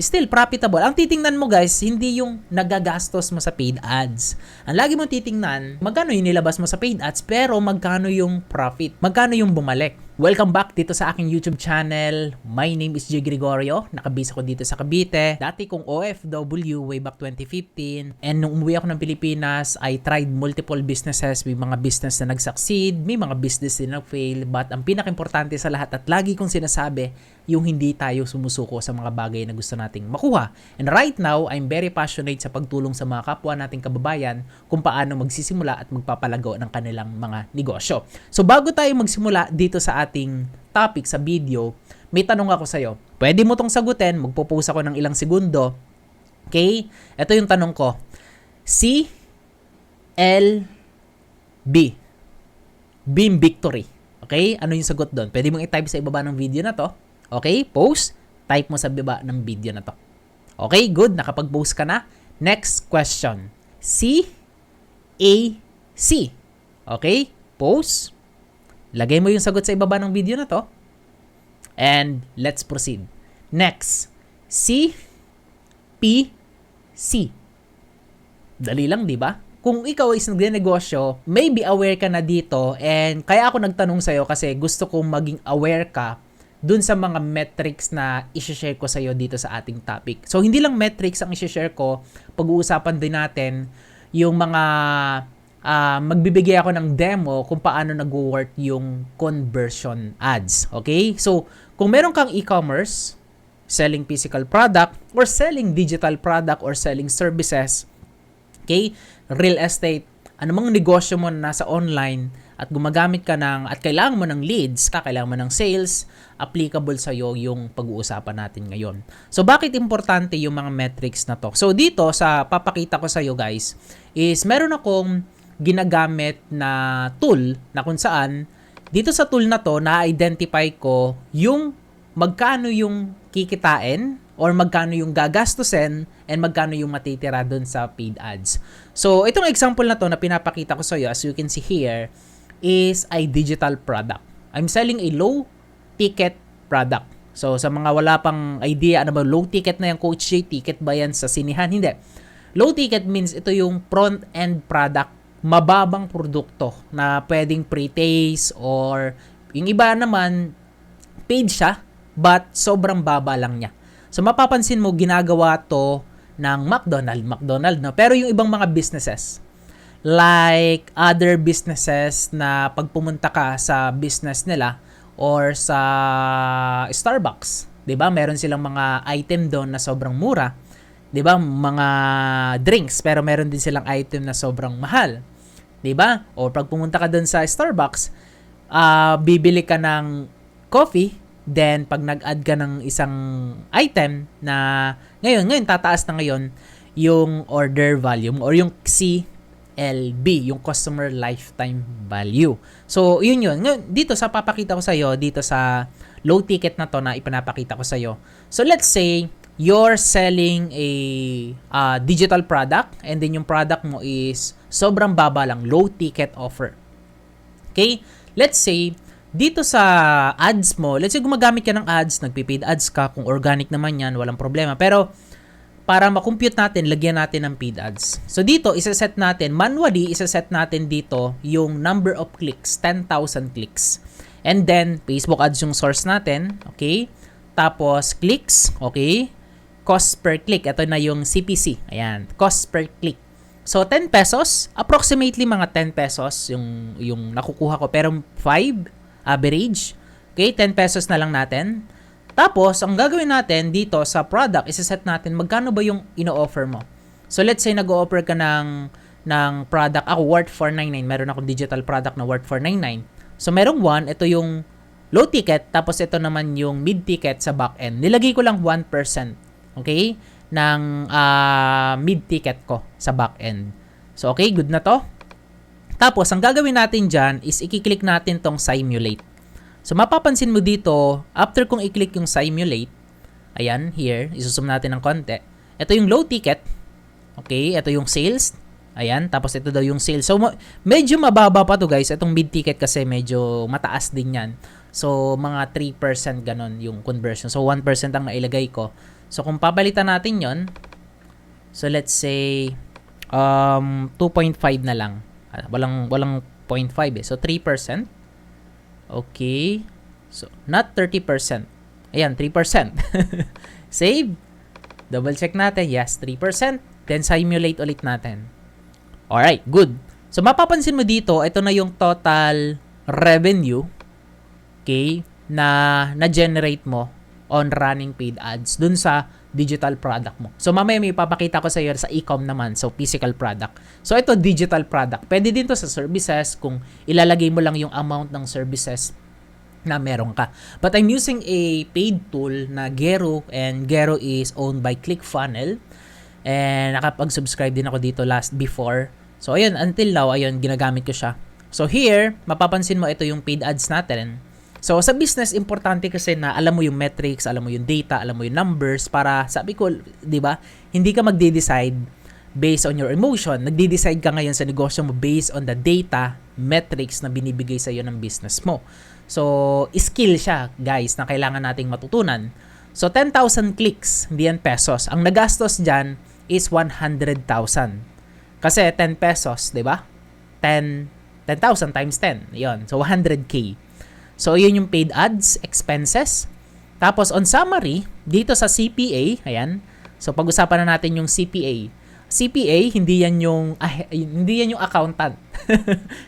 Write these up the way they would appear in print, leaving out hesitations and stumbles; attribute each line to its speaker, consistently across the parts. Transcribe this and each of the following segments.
Speaker 1: still profitable. Ang titingnan mo guys, hindi yung nagagastos mo sa paid ads. Ang lagi mong titingnan, magkano yung nilabas mo sa paid ads, pero magkano yung profit, magkano yung bumalik. Welcome back dito sa aking YouTube channel. My name is J. Gregorio. Nakabase ako dito sa Cavite. Dati kong OFW way back 2015. And nung umuwi ako ng Pilipinas, I tried multiple businesses. May mga business na nag-succeed, may mga business na nag-fail. But ang pinaka-importante sa lahat at lagi kong sinasabi, yung hindi tayo sumusuko sa mga bagay na gusto nating makuha. And right now, I'm very passionate sa pagtulong sa mga kapwa nating kababayan kung paano magsisimula at magpapalago ng kanilang mga negosyo. So bago tayo magsimula dito sa ating topic sa video, may tanong ako sa'yo. Pwede mo tong sagutin, magpo-post ako ng ilang segundo. Okay? Ito yung tanong ko. C, L, B. Beam Victory. Okay? Ano yung sagot doon? Pwede mong i-type sa ibaba ng video na to. Okay? Post. Type mo sa baba ng video na to. Okay? Good. Nakapag-post ka na. Next question. C, A, C. Okay? Post. Lagay mo yung sagot sa ibaba ng video na to. And let's proceed. Next. C, P, C. Dali lang, di ba? Kung ikaw is nagnegosyo, maybe aware ka na dito, and kaya ako nagtanong sa'yo kasi gusto kong maging aware ka dun sa mga metrics na i-share ko sa'yo dito sa ating topic. So, hindi lang metrics ang i-share ko, pag-uusapan din natin yung mga magbibigay ako ng demo kung paano nag-work yung conversion ads. Okay? So, kung meron kang e-commerce, selling physical product, or selling digital product, or selling services, okay? Real estate, anumang negosyo mo na nasa online at gumagamit ka ng, at kailangan mo ng leads, kailangan mo ng sales, applicable sa'yo yung pag-uusapan natin ngayon. So, bakit importante yung mga metrics na to? So, dito sa papakita ko sa'yo guys, is meron akong ginagamit na tool na kung saan, dito sa tool na to, na-identify ko yung magkano yung kikitain or magkano yung gagastusin and magkano yung matitira dun sa paid ads. So, itong example na to na pinapakita ko sa iyo, as you can see here, is a digital product. I'm selling a low ticket product. So, sa mga wala pang idea, ano ba, low ticket na yung Coach J, ticket ba yan sa sinihan? Hindi. Low ticket means ito yung front-end product, mababang produkto na pwedeng pre-taste or yung iba naman, paid siya, but sobrang baba lang niya. So, mapapansin mo, ginagawa to ng McDonald's, no? Pero yung ibang mga businesses, like other businesses na pag pumunta ka sa business nila or sa Starbucks, 'di ba? Meron silang mga item doon na sobrang mura, 'di ba? Mga drinks, pero meron din silang item na sobrang mahal, 'di ba? O pag pumunta ka doon sa Starbucks, bibili ka ng coffee. Then, pag nag-add ka ng isang item na ngayon tataas na ngayon yung order volume or yung CLV, yung Customer Lifetime Value. So, yun. Ngayon, dito sa papakita ko sa'yo, dito sa low ticket na to na ipinapakita ko sa'yo. So, let's say, you're selling a digital product and then yung product mo is sobrang baba lang, low ticket offer. Okay? Let's say, dito sa ads mo, let's say gumagamit ka ng ads, nagpipaid ads ka, kung organic naman yan, walang problema. Pero, para makompute natin, lagyan natin ng paid ads. So, dito, isa-set natin, manually, isa-set natin dito yung number of clicks, 10,000 clicks. And then, Facebook ads yung source natin, okay? Tapos, clicks, okay? Cost per click, ito na yung CPC, ayan, cost per click. So, 10 pesos, approximately mga 10 pesos yung nakukuha ko, pero 5 average. Okay, 10 pesos na lang natin. Tapos, ang gagawin natin dito sa product, isa-set natin magkano ba yung ino-offer mo. So, let's say nag-o-offer ka ng product, ako worth 499. Meron akong digital product na worth 499. So, merong 1, ito yung low ticket, tapos ito naman yung mid ticket sa back end. Nilagay ko lang 1%, okay, ng mid ticket ko sa back end. So, okay, good na to. Tapos, ang gagawin natin dyan is i-click natin tong simulate. So, mapapansin mo dito, after kong i-click yung simulate, ayan, here, isusum natin ng konti. Ito yung low ticket. Okay, ito yung sales. Ayan, tapos ito daw yung sales. So, medyo mababa pa to guys. Itong mid ticket kasi medyo mataas din yan. So, mga 3% ganon yung conversion. So, 1% ang nailagay ko. So, kung papalitan natin yon, so let's say 2.5 na lang. Walang 0.5 eh. So 3%. Okay. So not 30%. Ayan, 3%. Save. Double check natin. Yes, 3%. Then simulate ulit natin. Alright, good. So mapapansin mo dito, ito na yung total revenue, okay, na generate mo on running paid ads dun sa digital product mo. So mamaya may ipapakita ko sa iyo sa e-com naman, so physical product. So ito digital product. Pwede din to sa services kung ilalagay mo lang yung amount ng services na meron ka. But I'm using a paid tool na Gero, and Gero is owned by ClickFunnels. And nakapag-subscribe din ako dito before. So ayun, until now, ayun, ginagamit ko siya. So here, mapapansin mo ito yung paid ads natin. So, sa business, importante kasi na alam mo yung metrics, alam mo yung data, alam mo yung numbers para, sabi ko, di ba, hindi ka magde-decide based on your emotion. Nagde-decide ka ngayon sa negosyo mo based on the data, metrics na binibigay sa iyo ng business mo. So, skill siya, guys, na kailangan nating matutunan. So, 10,000 clicks, hindi yan pesos. Ang nagastos dyan is 100,000. Kasi 10 pesos, di ba? 10,000 times 10. Yun. So, 100K. So, yun yung paid ads, expenses. Tapos, on summary, dito sa CPA, ayan. So, pag-usapan na natin yung CPA. CPA, hindi yan yung accountant.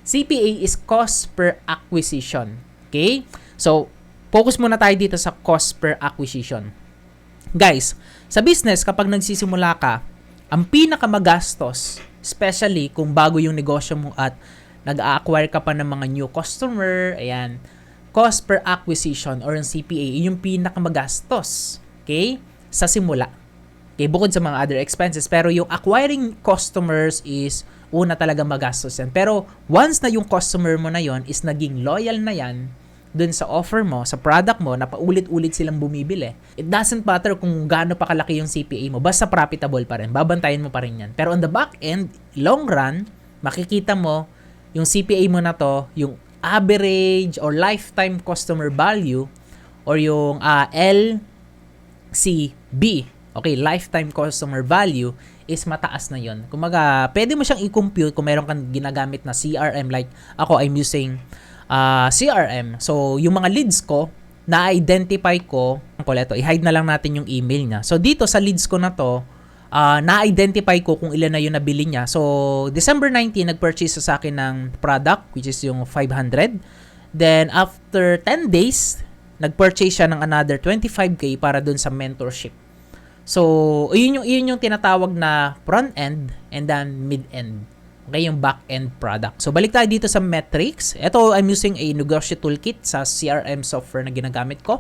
Speaker 1: CPA is cost per acquisition. Okay? So, focus muna tayo dito sa cost per acquisition. Guys, sa business, kapag nagsisimula ka, ang pinakamagastos, especially kung bago yung negosyo mo at nag-a-acquire ka pa ng mga new customer, ayan, cost per acquisition or ang CPA, yung pinakamagastos, okay, sa simula. Okay, bukod sa mga other expenses, pero yung acquiring customers is una talaga magastos yan. Pero once na yung customer mo na yon is naging loyal na yan dun sa offer mo, sa product mo, na paulit-ulit silang bumibili, it doesn't matter kung gaano pa kalaki yung CPA mo, basta profitable pa rin, babantayan mo pa rin yan. Pero on the back end, long run, makikita mo yung CPA mo na to, yung average or lifetime customer value or yung LCB, okay, lifetime customer value is mataas na yon. Kumaga, pwede mo siyang i-compute kung meron kang ginagamit na CRM, like ako, I'm using CRM. So, yung mga leads ko, na-identify ko, i-hide na lang natin yung email niya. So, dito sa leads ko na to, na-identify ko kung ilan na yung nabili niya. So, December 19, nag-purchase sa akin ng product, which is yung 500. Then, after 10 days, nag-purchase siya ng another 25K para dun sa mentorship. So, yun yung tinatawag na front-end and then mid-end. Okay, yung back-end product. So, balik tayo dito sa metrics. Ito, I'm using a negosyo toolkit sa CRM software na ginagamit ko.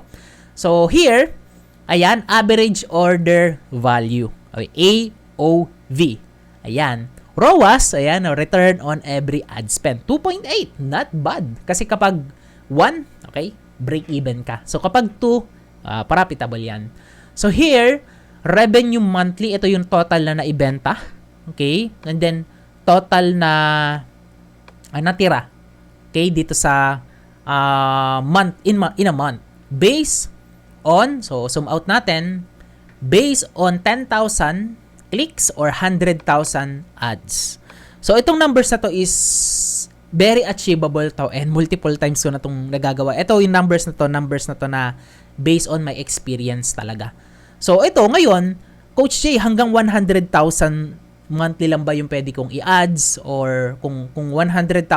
Speaker 1: So, here, ayan, average order value. Okay, AOV. Ayan. ROAS, ayan, return on every ad spend. 2.8, not bad. Kasi kapag 1, okay, break even ka. So, kapag 2, profitable yan. So, here, revenue monthly, ito yung total na naibenta. Okay? And then, total na natira. Okay? Dito sa month, in a month. Based on, so, zoom out natin, based on 10,000 clicks or 100,000 ads. So, itong numbers na to is very achievable to and multiple times ko na itong nagagawa. Ito yung numbers na to na based on my experience talaga. So, ito ngayon, Coach Jay, hanggang 100,000 monthly lang ba yung pwede kong i-ads? Or kung 100,000,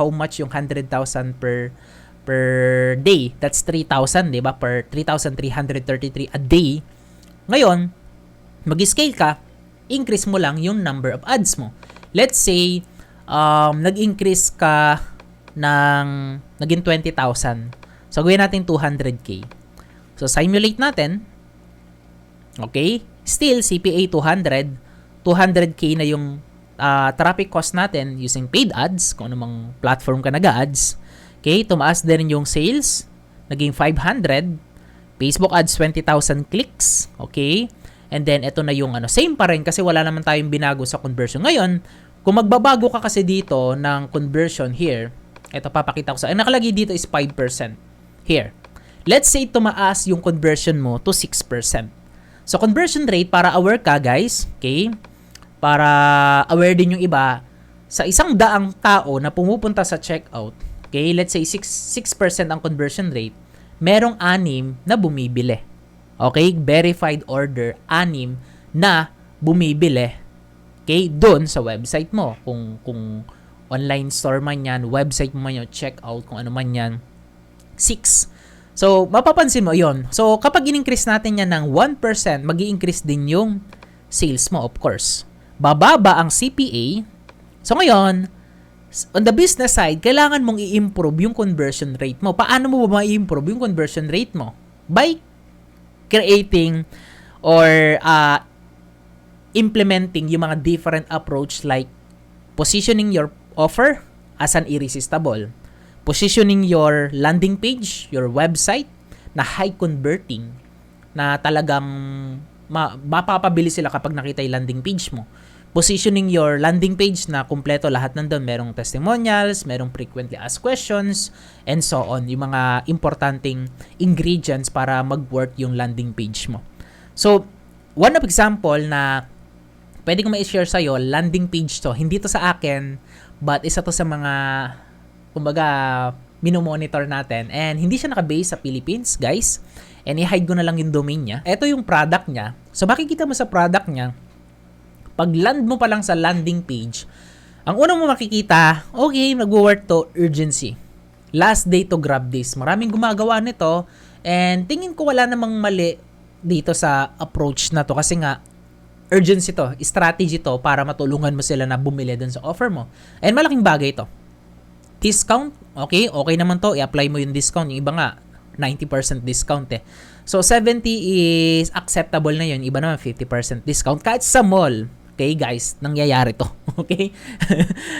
Speaker 1: how much yung 100,000 per day? That's 3,000, di ba? Per 3,333 a day. Ngayon, mag-scale ka, increase mo lang yung number of ads mo. Let's say, nag-increase ka ng naging 20,000. So, gawin natin 200K. So, simulate natin. Okay? Still, CPA 200. 200K na yung traffic cost natin using paid ads, kung anumang platform ka nag-ads. Okay? Tumaas din yung sales. Naging 500. Facebook ads, 20,000 clicks. Okay? And then, ito na yung same pa rin kasi wala naman tayong binago sa conversion. Ngayon, kung magbabago ka kasi dito ng conversion here, ito papakita ko sa nakalagay dito is 5%. Here. Let's say tumaas yung conversion mo to 6%. So, conversion rate, para aware ka guys, okay? Para aware din yung iba, sa 100 tao na pumupunta sa checkout, okay, let's say 6% ang conversion rate, merong 6 na bumibili. Okay, verified order, 6 na bumibili. Okay, doon sa website mo. Kung online store man yan, website mo man yun, checkout, kung ano man yan, 6. So, mapapansin mo yon. So, kapag in-increase natin yan ng 1%, mag-i-increase din yung sales mo, of course. Bababa ang CPA. So, ngayon, on the business side, kailangan mong i-improve yung conversion rate mo. Paano mo ba ma-improve yung conversion rate mo? By creating or implementing yung mga different approach like positioning your offer as an irresistible, positioning your landing page, your website na high converting, na talagang mapapabili sila kapag nakita yung landing page mo. Positioning your landing page na kumpleto lahat nandun. Merong testimonials, merong frequently asked questions, and so on. Yung mga importanteng ingredients para mag-work yung landing page mo. So, one of example na pwede ko ma-share sa'yo, landing page to. Hindi to sa akin, but isa to sa mga, kumbaga, minomonitor natin. And hindi siya naka-base sa Philippines, guys. And i-hide ko na lang yung domain niya. Ito yung product niya. So, makikita mo sa product niya, pag land mo pa lang sa landing page, ang unang mo makikita, okay, nag-work to, urgency. Last day to grab this. Maraming gumagawa nito, and tingin ko wala namang mali dito sa approach na to, kasi nga, urgency to, strategy to, para matulungan mo sila na bumili dun sa offer mo. And malaking bagay to. Discount, okay naman to, i-apply mo yung discount. Yung iba nga, 90% discount eh. So, 70 is acceptable na yun. Iba naman, 50% discount. Kahit sa mall, okay guys, nangyayari to. Okay?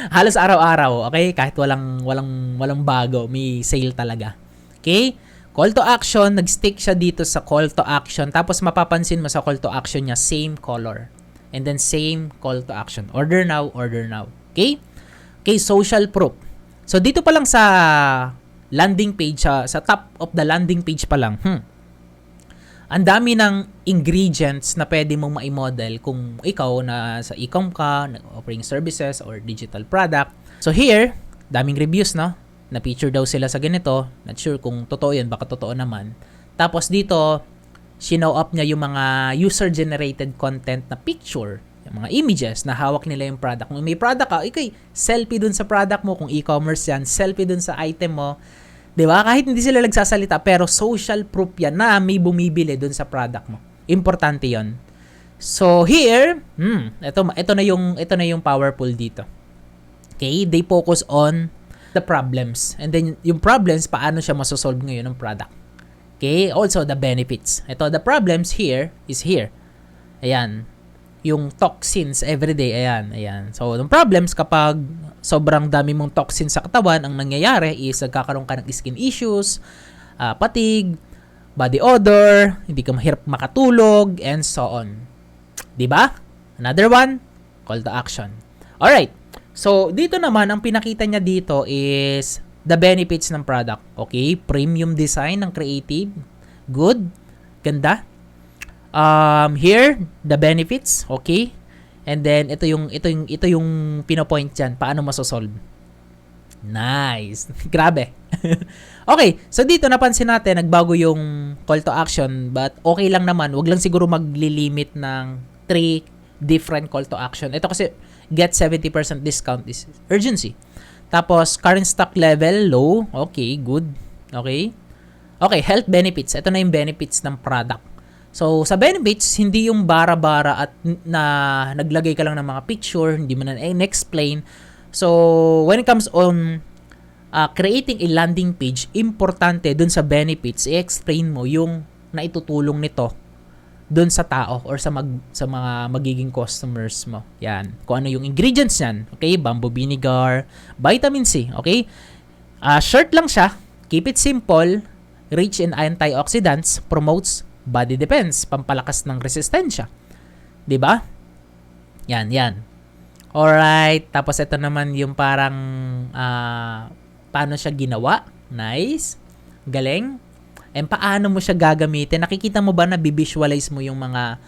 Speaker 1: Halos araw-araw, okay? Kahit walang bago, may sale talaga. Okay? Call to action, nag-stick siya dito sa call to action. Tapos mapapansin mo sa call to action niya, same color. And then same call to action. Order now, order now. Okay? Okay, social proof. So dito pa lang sa landing page, sa top of the landing page pa lang, ang dami ng ingredients na pwede mong ma-model kung ikaw na sa e-com ka, offering services or digital product. So here, daming reviews, no? Na-feature daw sila sa ganito. Not sure kung totoo yun, baka totoo naman. Tapos dito, sinow up niya yung mga user-generated content na picture, yung mga images na hawak nila yung product. Kung may product ka, ikay, selfie dun sa product mo. Kung e-commerce yan, selfie dun sa item mo. Diba? Kahit hindi sila nagsasalita, pero social proof yan na may bumibili dun sa product mo. Importante yon. So here, ito na yung powerful dito. Okay, they focus on the problems. And then yung problems, paano siya masosolve ngayon ng product. Okay, also the benefits. Ito, the problems here is here. Ayan. Yung toxins everyday, ayan. So, yung problems, kapag sobrang dami mong toxins sa katawan, ang nangyayari is nagkakaroon ka ng skin issues, fatigue, body odor, hindi ka mahirap makatulog, and so on. Diba? Another one, call to action. Alright. So, dito naman, ang pinakita niya dito is the benefits ng product. Okay? Premium design ng creative. Good. Ganda. Here, the benefits, okay? And then ito yung pinopoint diyan, paano masosolve. Nice. Grabe. Okay, so dito napansin natin nagbago yung call to action, but okay lang naman, wag lang siguro maglilimit ng 3 different call to action. Ito kasi get 70% discount is urgency. Tapos current stock level low, okay, good. Okay? Okay, health benefits. Ito na yung benefits ng product. So, sa benefits, hindi yung bara-bara at na naglagay ka lang ng mga picture, hindi mo na explain. So, when it comes on creating a landing page, importante dun sa benefits, i-explain mo yung naitutulong nito dun sa tao or sa mga magiging customers mo. Yan. Kung ano yung ingredients niyan. Okay? Bamboo vinegar, vitamin C. Okay? Short lang siya. Keep it simple. Rich in antioxidants. Promotes body defense, pampalakas ng resistensya. 'Di ba? Yan. Alright, tapos ito naman yung parang paano siya ginawa. Nice. Galing. And paano mo siya gagamitin? Nakikita mo ba na visualize mo yung mga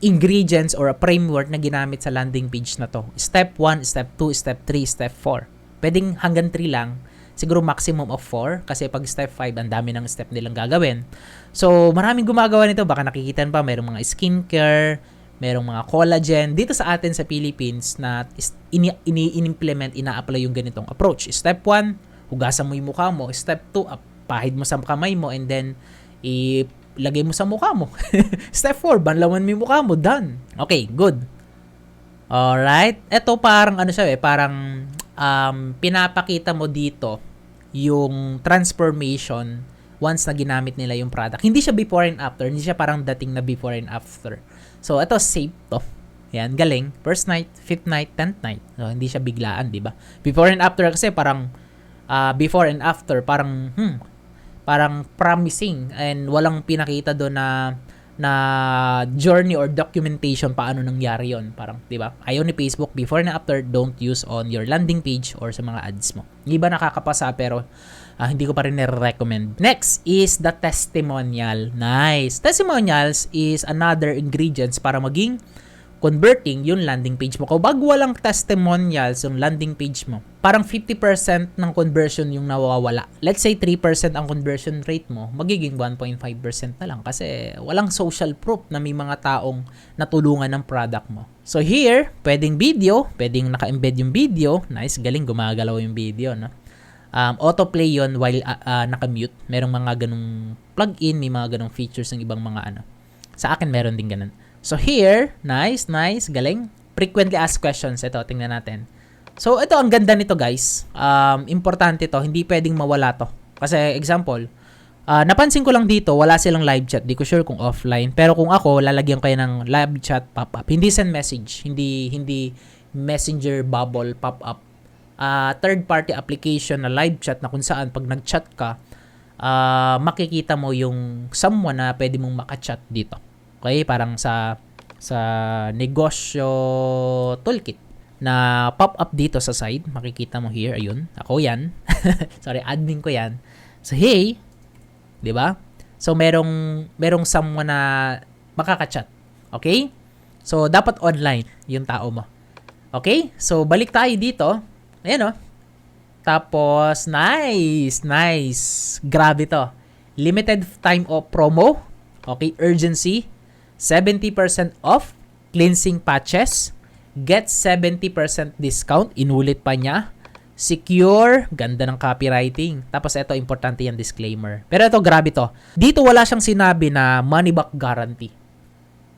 Speaker 1: ingredients or a framework na ginamit sa landing page na to? Step 1, step 2, step 3, step 4. Pwedeng hanggang 3 lang. Siguro maximum of 4 kasi pag step 5, ang dami ng step nilang gagawin. So, maraming gumagawa nito. Baka nakikita pa, mayroong mga skincare, mayroong mga collagen. Dito sa atin sa Philippines na ini-implement, ina-apply yung ganitong approach. Step 1, hugasan mo yung mukha mo. Step 2, pahid mo sa kamay mo and then ilagay mo sa mukha mo. Step 4, banlawan mo yung mukha mo. Done. Okay, good. Alright. Ito parang ano siya parang pinapakita mo dito yung transformation once na ginamit nila yung product. Hindi siya before and after. Hindi siya parang dating na before and after. So, ito safe to. Yan, galing. First night, fifth night, 10th night. So, hindi siya biglaan, di ba? Before and after kasi parang before and after parang promising and walang pinakita doon na journey or documentation paano nangyari yon, parang 'di ba? Ayaw ni Facebook before and after, don't use on your landing page or sa mga ads mo. Hindi ba nakakapasa pero hindi ko pa rin recommend. Next is the testimonial. Nice. Testimonials is another ingredients para maging converting yung landing page mo. Kapag walang testimonials yung landing page mo, parang 50% ng conversion yung nawawala. Let's say 3% ang conversion rate mo, magiging 1.5% na lang kasi walang social proof na may mga taong natulungan ng product mo. So here, pwedeng video, pwedeng naka-embed yung video. Nice, galing, gumagalaw yung video, no? Autoplay yon while naka-mute. Merong mga ganung plug-in, may mga ganung features ng ibang mga ano. Sa akin, meron din ganun. So here, nice, galing. Frequently asked questions. Ito, tingnan natin. So ito, ang ganda nito guys. Importante to, hindi pwedeng mawala to. Kasi example, napansin ko lang dito, wala silang live chat. Di ko sure kung offline. Pero kung ako, lalagyan ko yan ng live chat pop-up. Hindi send message. Hindi messenger bubble pop-up. Third party application na live chat na kung saan pag nag-chat ka, makikita mo yung someone na pwede mong makachat dito. Okay, parang sa negosyo toolkit na pop-up dito sa side, makikita mo here, ayun, ako yan. Sorry, admin ko yan. So hey, 'di ba? So merong someone na makaka-chat. Okay? So dapat online yung tao mo. Okay? So balik tayo dito. Ayan oh. Tapos nice. Grabe to. Limited time of promo. Okay, urgency. 70% off, cleansing patches, get 70% discount, inulit pa niya, secure, ganda ng copywriting. Tapos ito, importante yung disclaimer. Pero ito, grabe to. Dito wala siyang sinabi na money back guarantee.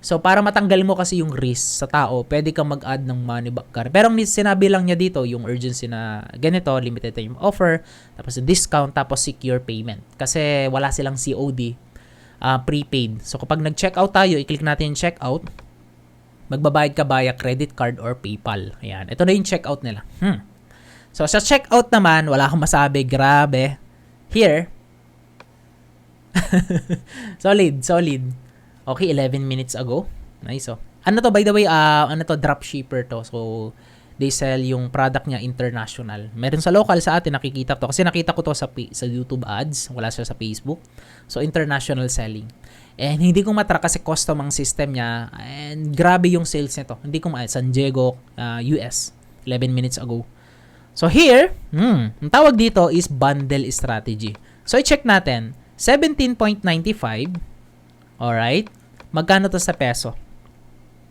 Speaker 1: So, para matanggal mo kasi yung risk sa tao, pwede kang mag-add ng money back guarantee. Pero sinabi lang niya dito, yung urgency na ganito, limited time offer, tapos discount, tapos secure payment. Kasi wala silang COD. Prepaid. So, kapag nag-checkout tayo, i-click natin yung checkout, magbabayad ka via credit card or PayPal. Ayan. Ito na yung checkout nila. So, sa checkout naman, wala akong masabi. Grabe. Here. solid. Okay, 11 minutes ago. Nice, oh. Ano to, by the way, dropshipper to. So, they sell yung product niya international. Meron sa local sa atin, nakikita to. Kasi nakita ko to sa YouTube ads. Wala siya sa Facebook. So, international selling. And hindi ko matrack kasi custom ang system niya. And grabe yung sales nito. Hindi ko San Diego, US. 11 minutes ago. So, here, ang tawag dito is bundle strategy. So, i-check natin. 17.95. Alright. Magkano to sa peso?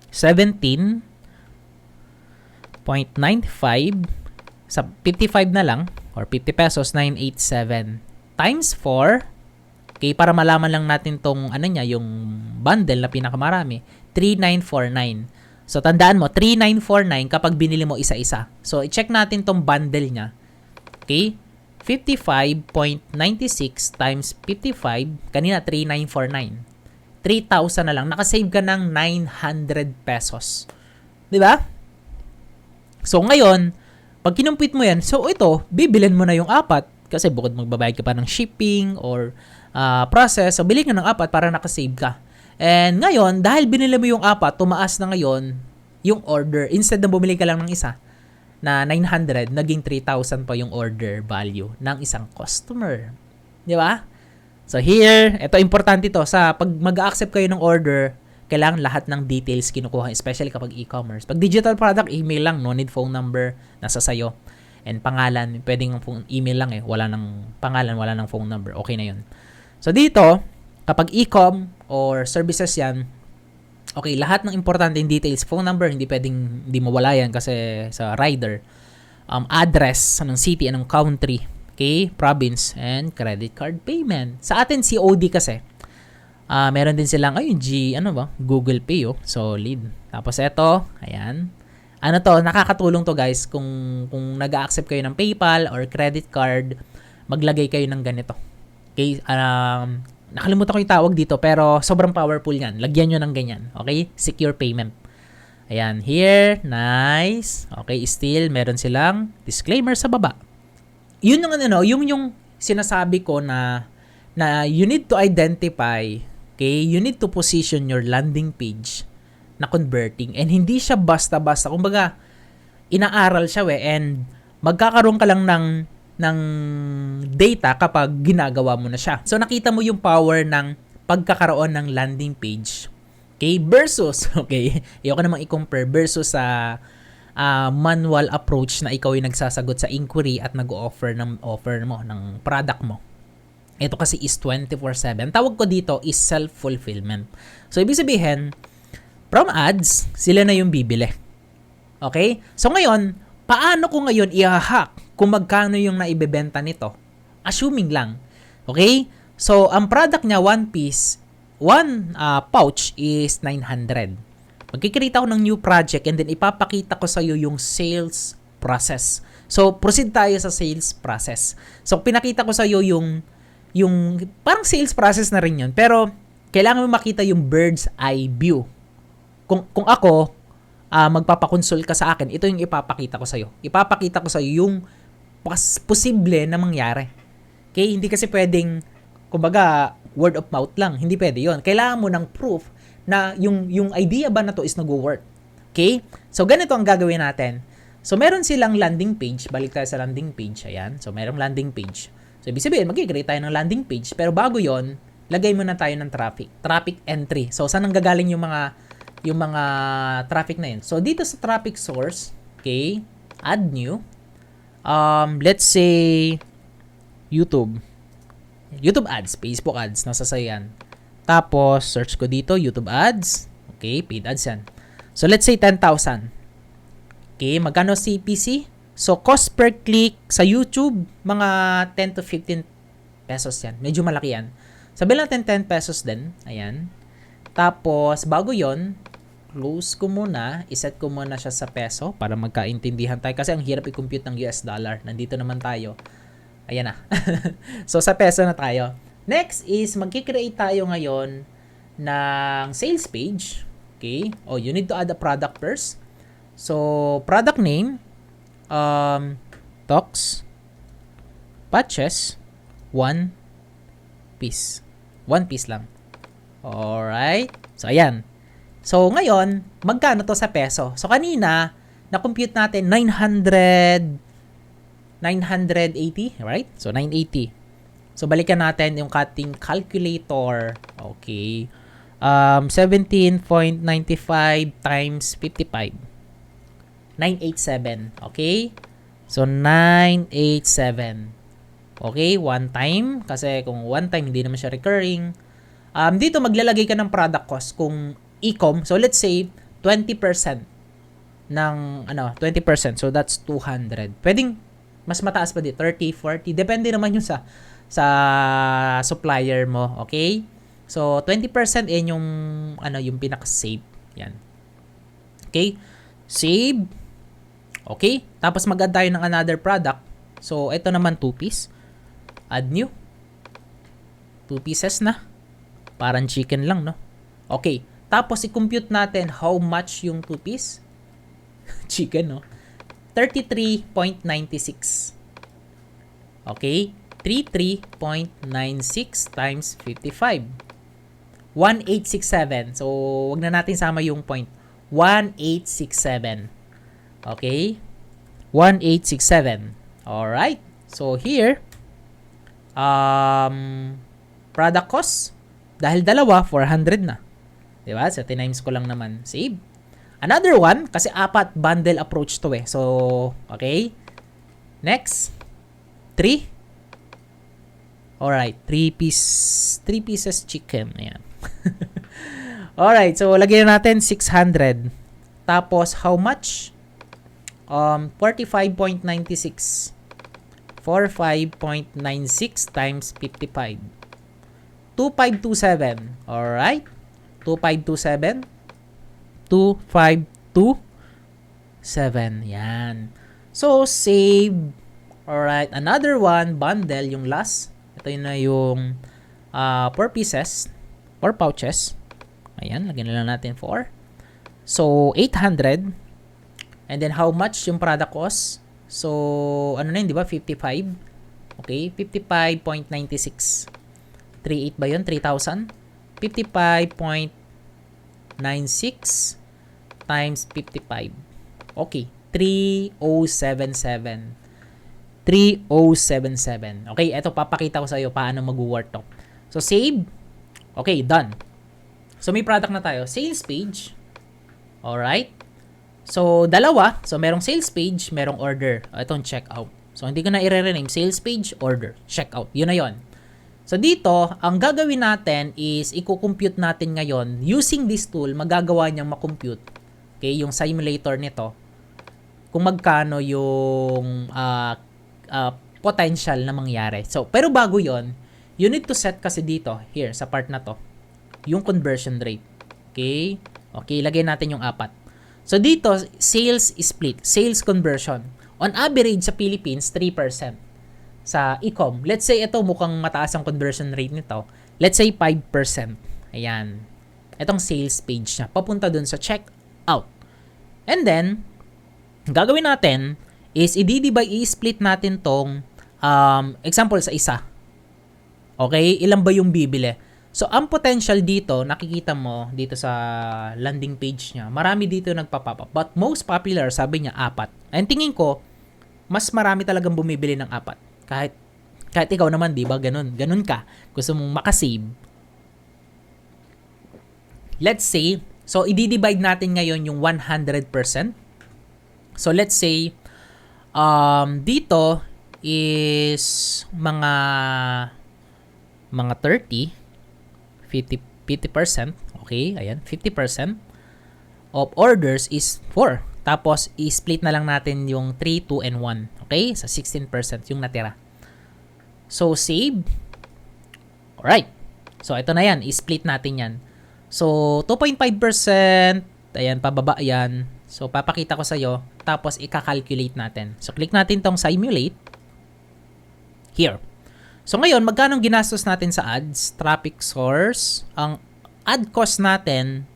Speaker 1: 17.95 sa 55 na lang or 50 pesos, 987 times 4. Okay, para malaman lang natin tong ano niya, yung bundle na pinakamarami, 3949. So tandaan mo, 3949 kapag binili mo isa-isa. So i-check natin tong bundle niya. Okay? 55.96 times 55, kanina 3949. 3,000 na lang, nakasave ka ng 900 pesos. 'Di ba? So ngayon, pag kinumpit mo yan, so ito, bibilin mo na yung 4 kasi bukod magbabayad ka pa ng shipping or process, so bilhin ka ng 4 para nakasave ka. And ngayon, dahil binili mo yung 4, tumaas na ngayon yung order. Instead na bumili ka lang ng isa na 900, naging 3,000 pa yung order value ng isang customer. Di ba? So here, ito importante to sa pag mag-accept kayo ng order, kailangan lahat ng details kinukuha, especially kapag e-commerce. Pag digital product, email lang, no need phone number, nasa sayo. And pangalan, pwedeng email lang wala nang pangalan, wala nang phone number, okay na 'yun. So dito, kapag e-com or services 'yan, okay, lahat ng importanteng details, phone number, hindi mawala yan kasi sa rider. Address, anong city, anong country, okay, province, and credit card payment. Sa atin, COD kasi. Meron din silang, Google Pay, solid. Tapos eto, ayan. Ano to, nakakatulong to guys, kung nag-accept kayo ng PayPal or credit card, maglagay kayo ng ganito. Okay, nakalimutan ko yung tawag dito, pero sobrang powerful yan. Lagyan nyo ng ganyan, okay? Secure payment. Ayan, here, nice. Okay, still, meron silang disclaimer sa baba. Yun yung sinasabi ko na you need to identify, okay, you need to position your landing page na converting, and hindi siya basta-basta. Kumbaga, inaaral siya and magkakaroon ka lang ng data kapag ginagawa mo na siya. So, nakita mo yung power ng pagkakaroon ng landing page. Okay, versus, okay, ayoko namang i-compare versus sa manual approach na ikaw yung nagsasagot sa inquiry at nag-offer ng product mo. Ito kasi is 24/7. Tawag ko dito is self-fulfillment. So, ibig sabihin, from ads, sila na yung bibili. Okay? So, ngayon, paano ko ngayon i-hack kung magkano yung naibebenta nito? Assuming lang. Okay? So, ang product niya, one pouch is 900. Magkikreate ako ng new project and then ipapakita ko sa iyo yung sales process. So, proceed tayo sa sales process. So, pinakita ko sa iyo yung parang sales process na rin yun. Pero, kailangan mo makita yung bird's eye view. Kung ako, magpapakonsult ka sa akin, ito yung ipapakita ko sa iyo. Ipapakita ko sa iyo yung posible na mangyari. Okay? Hindi kasi pwedeng, kumbaga, word of mouth lang. Hindi pwede yun. Kailangan mo ng proof na yung idea ba na to is nag-work. Okay? So, ganito ang gagawin natin. So, meron silang landing page. Balik tayo sa landing page. Ayan. So, merong landing page. So, ibig sabihin, mag-create tayo ng landing page. Pero bago yon, lagay muna tayo ng traffic entry. So, saan ang gagaling yung mga traffic na yun? So, dito sa traffic source, okay, add new. Let's say, YouTube ads, Facebook ads, nasa sayan. Tapos, search ko dito, YouTube ads. Okay, paid ads yan. So, let's say 10,000. Okay, magkano CPC? So, cost per click sa YouTube, mga 10 to 15 pesos yan. Medyo malaki yan. Sabi natin 10 pesos din. Ayan. Tapos, bago yon, close ko muna. Iset ko muna siya sa peso para magkaintindihan tayo. Kasi ang hirap i-compute ng US dollar. Nandito naman tayo. Ayan na. So, sa peso na tayo. Next is, magkikreate tayo ngayon ng sales page. Okay? Oh, you need to add a product first. So, product name, Tox, patches, 1 piece. 1 piece lang. Alright. So, ayan. So, ngayon, magkano to sa peso? So, kanina, na-compute natin 980, right? So, 980. So, balikan natin yung ating calculator. Okay. 17.95 times 55. 987. Okay? So, 987. Okay? One time. Kasi kung one time, hindi naman siya recurring. Dito, maglalagay ka ng product cost. Kung e-com, so let's say, 20% ng, 20%. So, that's 200. Pwedeng, mas mataas pa dito, 30, 40. Depende naman yun sa supplier mo. Okay? So, 20% yung pinaka-save. Yan. Okay? Save. Okay? Tapos mag-add tayo ng another product. So, ito naman 2 piece. Add new. 2 pieces na. Parang chicken lang, no? Okay. Tapos, i-compute natin how much yung 2 piece. Chicken, no? 33.96. Okay? 33.96 times 55. 1867. So, wag na natin sama yung point. 1867. Okay? 1867. Alright. So, here, Product cost, dahil dalawa, 400 na. Diba? So, tinimes ko lang naman. Save. Another one, kasi apat bundle approach to eh. So, okay. Next. 3. Alright, 3 pieces chicken. Ayan. Alright, so lagyan natin 600. Tapos, how much? 45.96. 45.96 times 55. 2527. Alright. 2527. 2527. Yan. So, save. Alright. Another one, bundle, yung last. Ito yun na yung 4 pieces. 4 pouches. Ayan. Lagyan na lang natin 4. So, 800. And then, how much yung product cost? So, ano na yun, di ba? 55. Okay. 55.96. 3.8 ba yun? 3,000? 55.96 times 55. Okay. 3077. 3077. Okay, eto papakita ko sa iyo paano mag-work to. So save. Okay, done. So may product na tayo. Sales page. Alright. So dalawa. So merong sales page, merong order. Itong checkout. So hindi ko na i-rename. Sales page, order, checkout. Yun na yun. So dito, ang gagawin natin is i-compute natin ngayon using this tool, magagawa niyang makompute. Okay, yung simulator nito. Kung magkano yung potential na mangyari. So, pero bago yon, you need to set kasi dito, here, sa part na to, yung conversion rate. Okay? Okay, lagay natin yung 4. So, dito, sales split, sales conversion. On average, sa Philippines, 3%. Sa e-com, let's say ito, mukhang mataas ang conversion rate nito. Let's say 5%. Ayan. Itong sales page niya. Papunta dun sa checkout. And then, gagawin natin, is i-split natin tong example sa isa. Okay? Ilan ba yung bibili? So, ang potential dito, nakikita mo dito sa landing page niya, marami dito nagpapop up. But most popular, sabi niya, 4. And tingin ko, mas marami talagang bumibili ng 4. Kahit ikaw naman, di ba? Ganun ka. Gusto mong makasave. Let's say, so, i-divide natin ngayon yung 100%. So, let's say, dito is mga 30, 50%, okay, ayan, 50% of orders is 4. Tapos, i-split na lang natin yung 3, 2, and 1, okay, sa 16% yung natira. So, save. Alright. So, ito na yan, i-split natin yan. So, 2.5%, ayan, pababa yan. So, papakita ko sa'yo, tapos i-calculate natin. So, click natin tong simulate. Here. So, ngayon, magkano ginastos natin sa ads? Traffic source. Ang ad cost natin,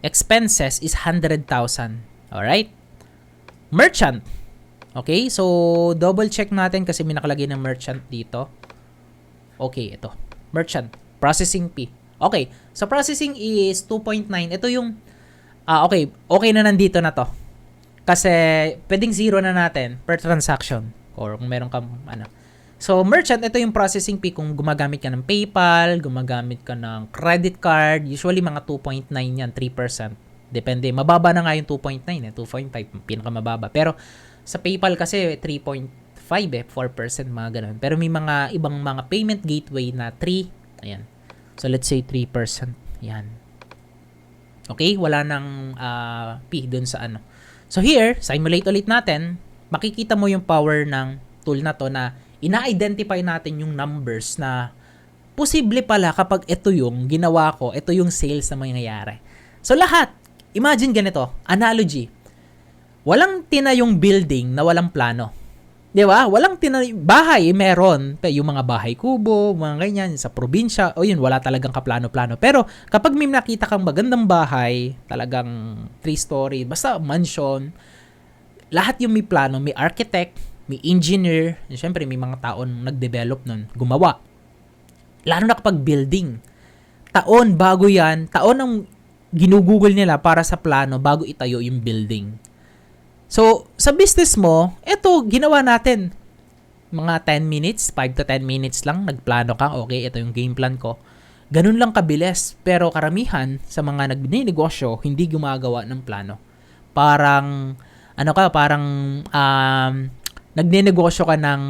Speaker 1: expenses is 100,000. Alright? Merchant. Okay, so, double check natin kasi may nakalagay ng merchant dito. Okay, ito. Merchant. Processing fee. Okay, so processing is 2.9. Ito yung okay na nandito na to. Kasi pwedeng zero na natin per transaction or kung meron kang So merchant, ito yung processing fee kung gumagamit ka ng PayPal, gumagamit ka ng credit card, usually mga 2.9 yan, 3%. Depende, mababa na nga yung 2.9 2.5 pinakamababa. Pero sa PayPal kasi 3.5 4% mga ganun. Pero may mga ibang mga payment gateway na 3, ayan. So let's say 3%, yan. Okay, wala nang P dun sa ano. So here, simulate ulit natin, makikita mo yung power ng tool na to na ina-identify natin yung numbers na posible pala kapag ito yung ginawa ko, ito yung sales na mangyayari. So lahat, imagine ganito, analogy. Walang tinayong building na walang plano. Di ba? Walang bahay, meron. Yung mga bahay kubo, mga ganyan, sa probinsya, o yun, wala talagang kaplano-plano. Pero kapag may nakita kang magandang bahay, talagang 3-story, basta mansion, lahat yung may plano, may architect, may engineer, syempre may mga taon nag-develop nun, gumawa. Lalo na kapag building. Taon bago yan, taon ang ginugugol nila para sa plano bago itayo yung building. So, sa business mo, eto, ginawa natin. mga 10 minutes, 5 to 10 minutes lang, nagplano ka, okay, ito yung game plan ko. Ganun lang kabilis, pero karamihan sa mga nagnenegosyo, hindi gumagawa ng plano. Parang, parang nagnenegosyo ka ng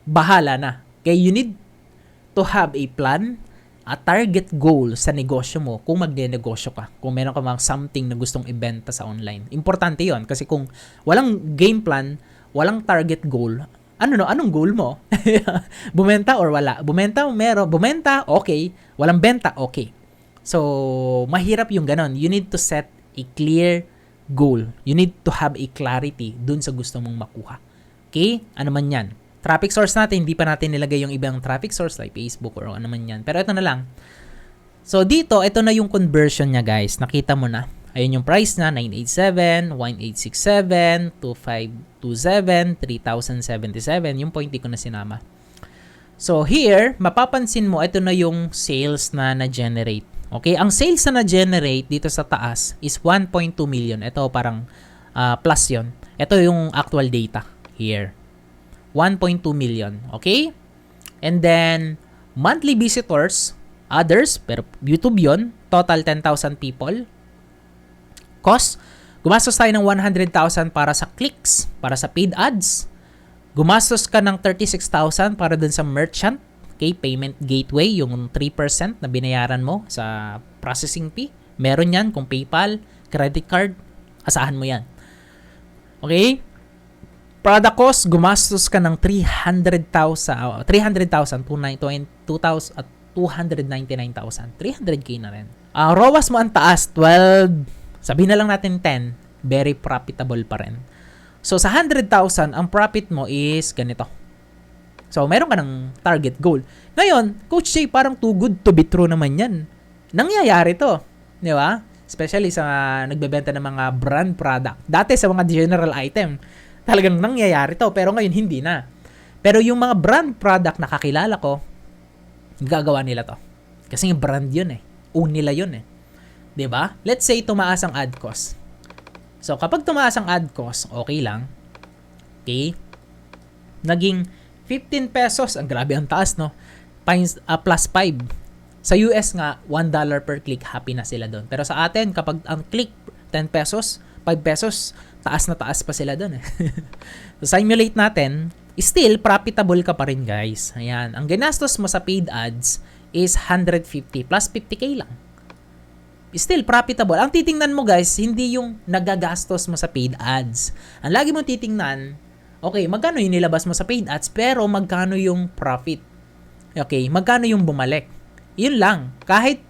Speaker 1: bahala na. Kaya you need to have a plan, a target goal sa negosyo mo kung magnenegosyo ka. Kung meron ka mga something na gustong ibenta sa online. Importante yon kasi kung walang game plan, walang target goal, anong goal mo? Bumenta or wala? Bumenta, okay. Walang benta, okay. So, mahirap yung ganon. You need to set a clear goal. You need to have a clarity dun sa gusto mong makuha. Okay? Ano man yan. Traffic source natin, hindi pa natin nilagay yung ibang traffic source like Facebook or ano man yan. Pero ito na lang. So dito, ito na yung conversion niya guys. Nakita mo na. Ayun yung price na, 987, 1867, 2527, 3077. Yung point ko na sinama. So here, mapapansin mo, ito na yung sales na na-generate. Okay? Ang sales na na-generate dito sa taas is 1.2 million. Ito parang plus yon. Ito yung actual data here. 1.2 million. Okay? And then, monthly visitors, others, pero YouTube yon, total 10,000 people. Cost, gumastos tayo ng 100,000 para sa clicks, para sa paid ads. Gumastos ka ng 36,000 para dun sa merchant, okay, payment gateway, yung 3% na binayaran mo sa processing fee. Meron yan kung PayPal, credit card, asahan mo yan. Okay? Product cost, gumastos ka ng 300,000, 299,000, 300K na rin. ROAS mo ang taas, 12, sabihin na lang natin 10, very profitable pa rin. So, sa 100,000, ang profit mo is ganito. So, meron ka ng target goal. Ngayon, Coach Jay, parang too good to be true naman yan. Nangyayari to. Di ba? Especially sa nagbebenta ng mga brand product. Dati sa mga general item, talagang nangyayari to. Pero ngayon, hindi na. Pero yung mga brand product na kakilala ko, gagawa nila to. Kasi yung brand yun eh. Own nila yun eh. Di ba? Let's say, tumaas ang ad cost. So, kapag tumaas ang ad cost, okay lang. Okay? Naging 15 pesos. Ang grabe ang taas, no? Plus 5. Sa US nga, $1 per click, happy na sila doon. Pero sa atin, kapag ang click, 10 pesos, 5 pesos, taas na taas pa sila doon eh. So, simulate natin, still, profitable ka pa rin, guys. Ayan. Ang ginastos mo sa paid ads is 150 plus 50K lang. Still profitable. Ang titingnan mo guys, hindi yung nagagastos mo sa paid ads. Ang lagi mo titingnan, okay, magkano yung nilabas mo sa paid ads, pero magkano yung profit? Okay, magkano yung bumalik? Yun lang. Kahit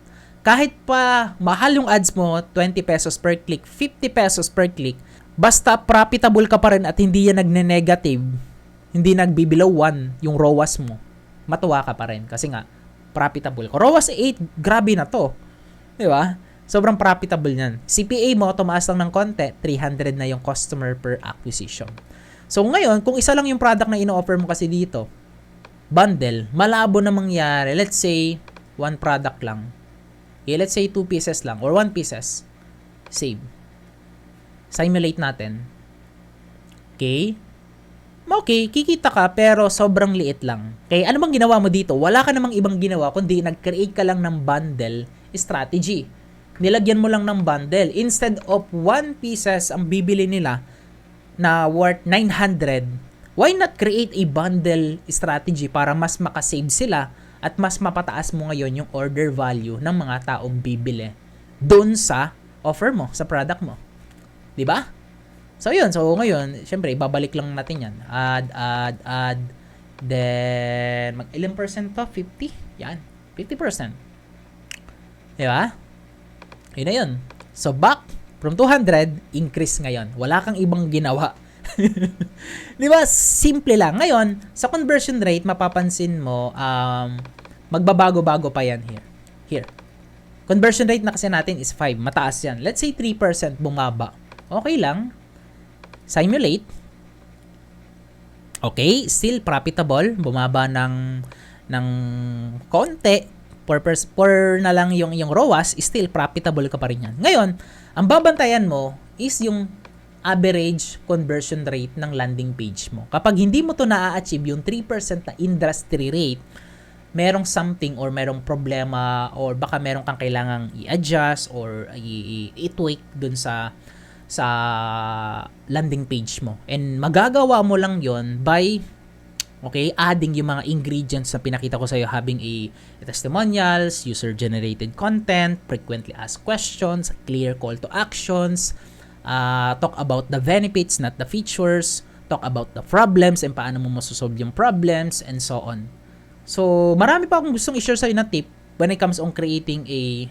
Speaker 1: pa mahal yung ads mo, 20 pesos per click, 50 pesos per click, basta profitable ka pa rin at hindi yan nagne-negative, hindi nagbibelow 1 yung ROAS mo, matuwa ka pa rin kasi nga, profitable. ROAS 8, grabe na to. Di ba? Sobrang profitable niyan. CPA mo, tumaas lang ng konti, 300 na yung customer per acquisition. So ngayon, kung isa lang yung product na ino-offer mo kasi dito, bundle, malabo na mangyari. Let's say, one product lang. Okay, let's say 2 pieces lang or 1 pieces. Save. Simulate natin. Okay? Okay, kikita ka pero sobrang liit lang. Okay, ano bang ginawa mo dito? Wala ka namang ibang ginawa kundi nag-create ka lang ng bundle strategy. Nilagyan mo lang ng bundle. Instead of 1 pieces ang bibili nila na worth 900, why not create a bundle strategy para mas makasave sila at mas mapataas mo ngayon yung order value ng mga taong bibili doon sa offer mo, sa product mo. Diba? So, yun. So, ngayon, syempre, ibabalik lang natin yan. Add. Then, mag-ilang percent to? 50? Yan. 50%. Diba? Yun na yun. So, back from 200, increase ngayon. Wala kang ibang ginawa. Diba? Simple lang. Ngayon, sa conversion rate, mapapansin mo, magbabago-bago pa yan here. Here. Conversion rate na kasi natin is 5. Mataas yan. Let's say 3% bumaba. Okay lang. Simulate. Okay, still profitable. Bumaba ng konti. Per na lang yung ROAS, still profitable ka pa rin yan. Ngayon, ang babantayan mo is yung average conversion rate ng landing page mo. Kapag hindi mo to na-achieve yung 3% na industry rate, merong something or merong problema or baka meron kang kailangang i-adjust or i-tweak dun sa landing page mo. And magagawa mo lang yon by adding yung mga ingredients na pinakita ko sa iyo, having a testimonials, user-generated content, frequently asked questions, clear call to actions, talk about the benefits, not the features, talk about the problems and paano mo masosolve yung problems, and so on. So, marami pa akong gustong i-share sa iyo na tip when it comes on creating a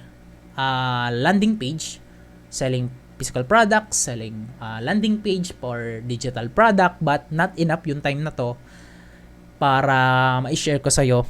Speaker 1: landing page, selling physical products, selling landing page for digital product, but not enough yung time na to para ma-share ko sa'yo.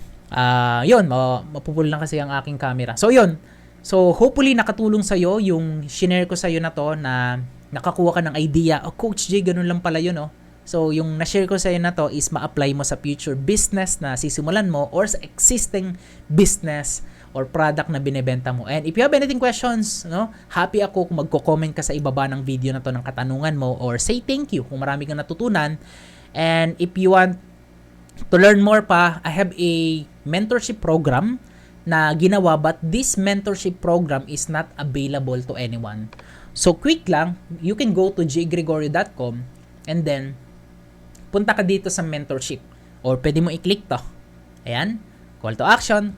Speaker 1: Yun, mapupul lang kasi ang aking camera. So, yun. So, hopefully, nakatulong sa'yo yung shinare ko sa'yo na to na nakakuha ka ng idea. Oh, Coach J, ganun lang pala yun, oh. So, yung na-share ko sa'yo na to is ma-apply mo sa future business na sisimulan mo or sa existing business or product na binebenta mo. And if you have anything questions, no, happy ako kung magko-comment ka sa ibaba ng video na to ng katanungan mo or say thank you kung marami kang natutunan. And if you want to learn more pa, I have a mentorship program na ginawa, but this mentorship program is not available to anyone. So quick lang, you can go to jgregorio.com and then punta ka dito sa mentorship or pwede mo i-click to. Ayan, call to action,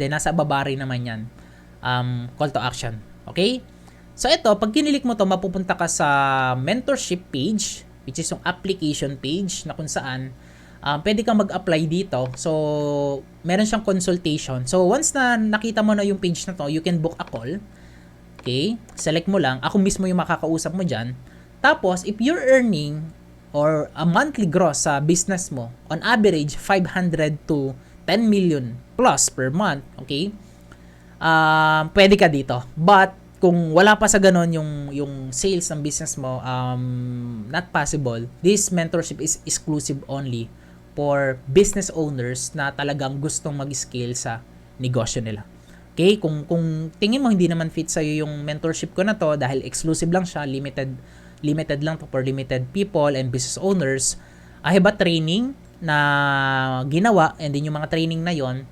Speaker 1: then nasa baba rin naman yan. Call to action. Okay? So ito, pag kinilik mo to, mapupunta ka sa mentorship page, which is yung application page na kung saan pwede kang mag-apply dito. So, meron siyang consultation. So, once na nakita mo na yung page na to, you can book a call. Okay? Select mo lang. Ako mismo yung makakausap mo dyan. Tapos, if you're earning or a monthly gross sa business mo, on average, 500 to 10 million plus per month, okay? Pwede ka dito. But, kung wala pa sa ganon yung sales ng business mo, not possible. This mentorship is exclusive only for business owners na talagang gustong mag-scale sa negosyo nila. Okay? Kung tingin mo hindi naman fit sa'yo yung mentorship ko na to dahil exclusive lang siya, limited lang to for limited people and business owners, I have a training na ginawa, and then yung mga training na yon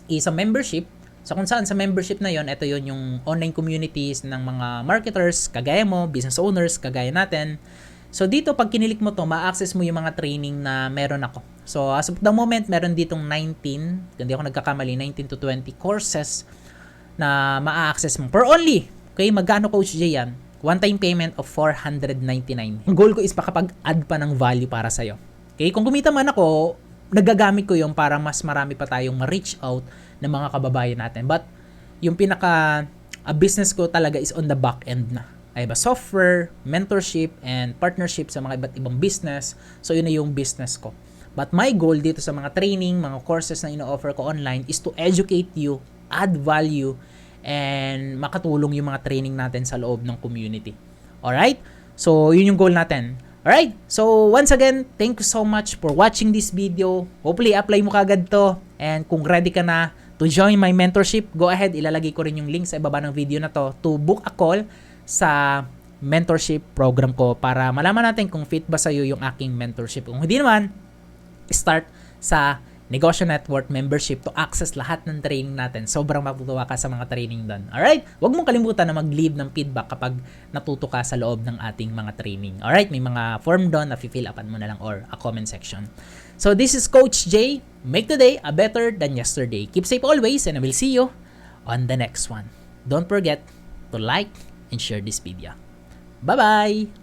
Speaker 1: is a membership. So kung saan sa membership na yon, ito yon yung online communities ng mga marketers, kagaya mo, business owners, kagaya natin. So dito, pag kinilik mo to, ma-access mo yung mga training na meron ako. So as of the moment, meron ditong 19, hindi ako nagkakamali, 19 to 20 courses na ma-access mo. For only, okay, magkano Coach J yan? One-time payment of $499. Ang goal ko is makapag-add pa ng value para sa'yo. Okay, kung kumita man ako, nagagamit ko yung para mas marami pa tayong ma-reach out ng mga kababayan natin. But, yung business ko talaga is on the back end na. I have a software, mentorship, and partnership sa mga iba't ibang business. So, yun na yung business ko. But my goal dito sa mga training, mga courses na ino-offer ko online is to educate you, add value, and makatulong yung mga training natin sa loob ng community. Alright? So, yun yung goal natin. Alright? So, once again, thank you so much for watching this video. Hopefully, apply mo kagad to. And kung ready ka na to join my mentorship, go ahead. Ilalagay ko rin yung link sa ibaba ng video na to to book a call sa mentorship program ko para malaman natin kung fit ba sa'yo yung aking mentorship. Kung hindi naman, start sa Negosyo Network membership to access lahat ng training natin. Sobrang matutuwa ka sa mga training doon. Alright? Huwag mong kalimutan na mag-leave ng feedback kapag natuto ka sa loob ng ating mga training. Alright? May mga form doon na fill upan mo na lang or a comment section. So this is Coach J. Make today a better than yesterday. Keep safe always and I will see you on the next one. Don't forget to like and share this video. Bye-bye!